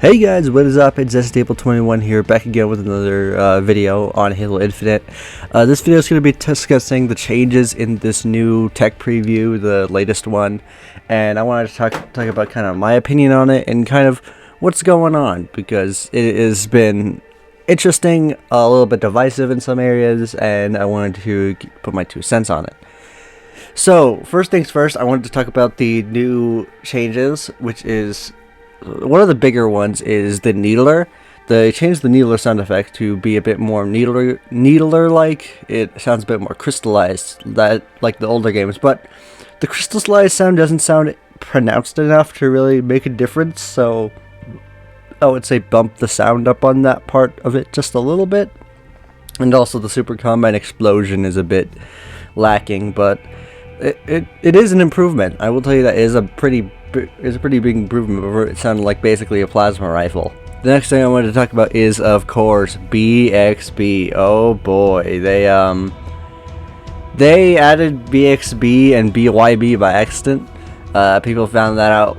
Hey guys, what is up? It's SBMM here, back again with another video on Halo Infinite. This video is going to be discussing the changes in this new tech preview, the latest one, and I wanted to talk about kind of my opinion on it and kind of what's going on, because it has been interesting, a little bit divisive in some areas, and I wanted to put my 2 cents on it. So, first things first, I wanted to talk about the new changes, which is one of the bigger ones is the needler. They changed the needler sound effect to be a bit more needler-like. It sounds a bit more crystallized, like the older games. But the crystallized sound doesn't sound pronounced enough to really make a difference. So I would say bump the sound up on that part of it just a little bit. And also the Super Combine Explosion is a bit lacking, but it is an improvement. I will tell you that is a pretty big improvement over it sounded like basically a plasma rifle. The next thing I wanted to talk about is, of course, BXB. Oh boy, they added BXB and BYB by accident. People found that out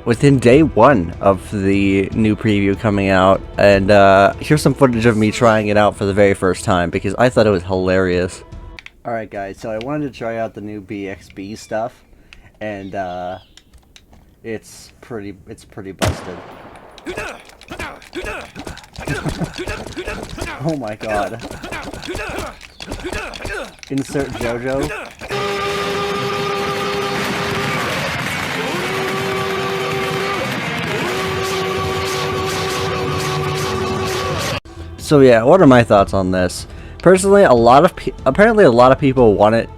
within day 1 of the new preview coming out, and here's some footage of me trying it out for the very first time because I thought it was hilarious. Alright guys, so I wanted to try out the new BXB stuff, and it's pretty busted. Oh my god. Insert JoJo. So yeah, what are my thoughts on this? Personally, apparently a lot of people want it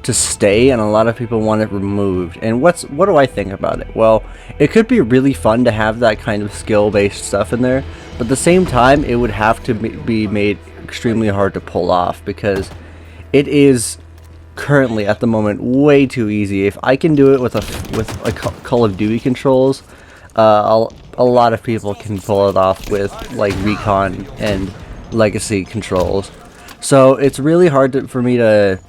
to stay, and a lot of people want it removed. And what do I think about it? Well, it could be really fun to have that kind of skill-based stuff in there, but at the same time, it would have to be made extremely hard to pull off, because it is currently at the moment way too easy. If I can do it with a Call of Duty controls, a lot of people can pull it off with like Recon and Legacy controls. So it's really hard for me to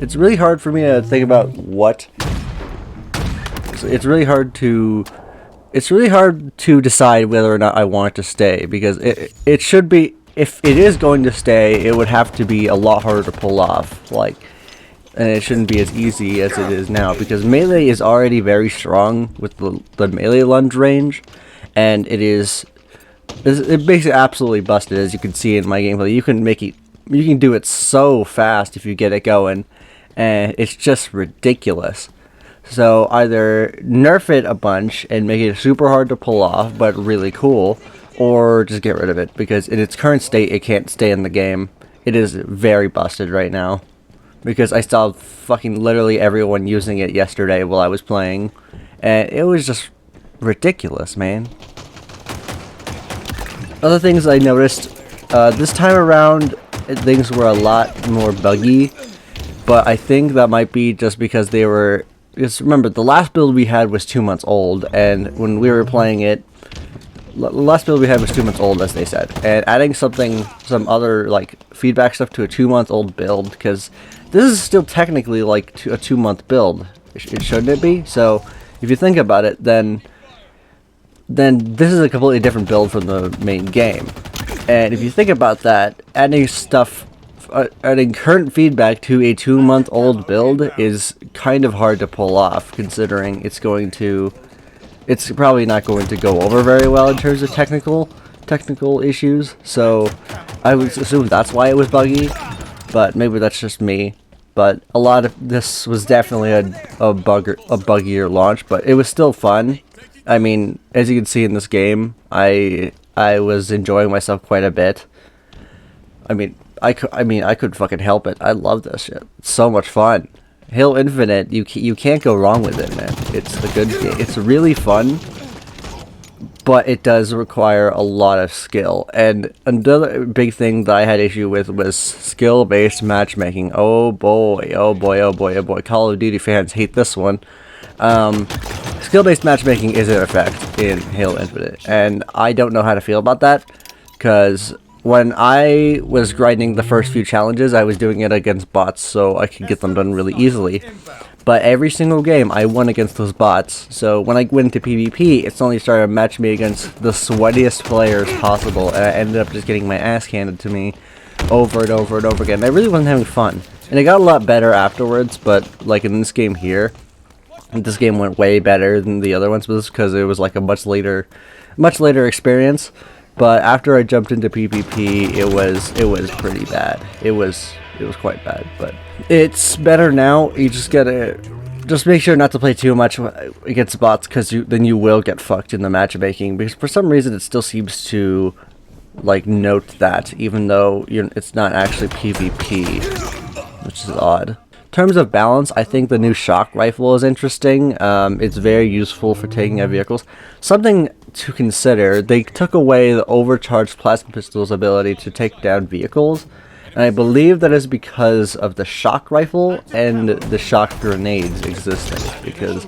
think about what. It's really hard to decide whether or not I want it to stay, because it should be, if it is going to stay, it would have to be a lot harder to pull off, and it shouldn't be as easy as it is now, because melee is already very strong with the melee lunge range, and it makes it absolutely busted, as you can see in my gameplay. You can do it so fast if you get it going, and it's just ridiculous. So either nerf it a bunch and make it super hard to pull off but really cool, or just get rid of it, because in its current state it can't stay in the game. It is very busted right now, because I saw fucking literally everyone using it yesterday while I was playing, and it was just ridiculous, man. Other things I noticed this time around, things were a lot more buggy, but I think that might be just because because remember, the last build we had was 2 months old, and when we were playing it, the last build we had was 2 months old, as they said, and adding some other like feedback stuff to a 2-month-old build, because this is still technically like a 2-month build, shouldn't it be? So if you think about it, then this is a completely different build from the main game. And if you think about that, adding current feedback to a 2-month-old build is kind of hard to pull off, considering it's probably not going to go over very well in terms of technical issues. So I would assume that's why it was buggy, but maybe that's just me. But a lot of this was definitely a buggier launch, but it was still fun. I mean, as you can see in this game, I was enjoying myself quite a bit. I mean, I couldn't fucking help it. I love this shit. It's so much fun. Halo Infinite, you can't go wrong with it, man. It's a good game. It's really fun, but it does require a lot of skill. And another big thing that I had issue with was skill-based matchmaking. Oh boy, oh boy, oh boy, oh boy. Call of Duty fans hate this one. Skill-based matchmaking is in effect in Halo Infinite, and I don't know how to feel about that, because when I was grinding the first few challenges, I was doing it against bots so I could get them done really easily. But every single game, I won against those bots. So when I went into PvP, it's only started to match me against the sweatiest players possible. And I ended up just getting my ass handed to me over and over and over again. I really wasn't having fun. And it got a lot better afterwards, but like in this game here, this game went way better than the other ones because it was like a much later experience. But after I jumped into PvP, it was pretty bad. It was quite bad, but it's better now. You just gotta make sure not to play too much against bots, because then you will get fucked in the matchmaking, because for some reason it still seems to like note that, even though it's not actually PvP, which is odd. In terms of balance, I think the new shock rifle is interesting. It's very useful for taking out vehicles. Something to consider, they took away the overcharged plasma pistol's ability to take down vehicles. And I believe that is because of the shock rifle and the shock grenades existing. Because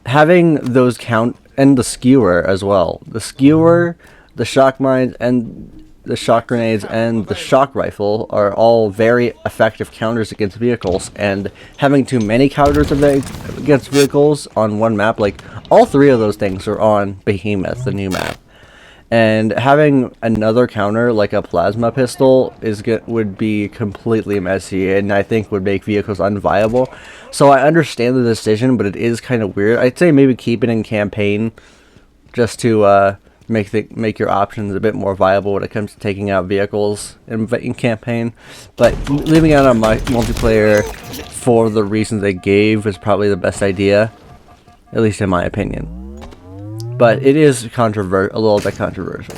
having those count, and the skewer as well. The skewer, the shock mines, and the shock grenades, and the shock rifle are all very effective counters against vehicles. And having too many counters against vehicles on one map, like all three of those things are on Behemoth, the new map. And having another counter like a plasma pistol would be completely messy, and I think would make vehicles unviable. So I understand the decision, but it is kind of weird. I'd say maybe keep it in campaign, just to make your options a bit more viable when it comes to taking out vehicles in campaign. But leaving out on multiplayer for the reasons they gave is probably the best idea, at least in my opinion. But it is a little bit controversial.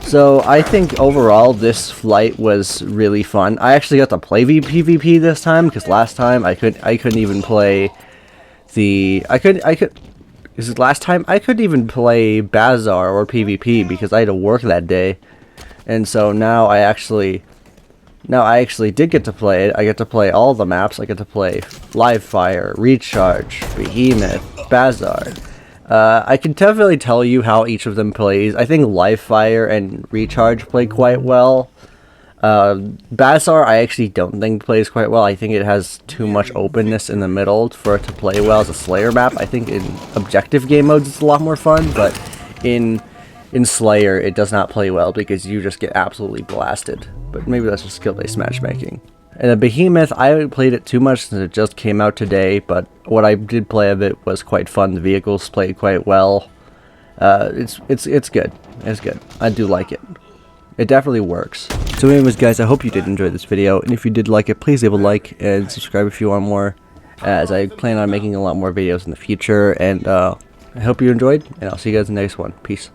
So I think overall this flight was really fun. I actually got to play PvP this time, because last time I couldn't even play last time I couldn't even play Bazaar or PvP because I had to work that day. And so now I actually did get to play it. I get to play all the maps. I get to play Live Fire, Recharge, Behemoth, Bazaar. I can definitely tell you how each of them plays. I think Live Fire and Recharge play quite well. Bazaar I actually don't think plays quite well. I think it has too much openness in the middle for it to play well as a Slayer map. I think in objective game modes it's a lot more fun, but in Slayer it does not play well because you just get absolutely blasted. But maybe that's just skill-based matchmaking. And the Behemoth, I haven't played it too much since it just came out today, but what I did play of it was quite fun. The vehicles played quite well. It's good. It's good. I do like it. It definitely works. So anyways guys, I hope you did enjoy this video, and if you did like it, please leave a like and subscribe if you want more, as I plan on making a lot more videos in the future. And I hope you enjoyed, and I'll see you guys in the next one. Peace.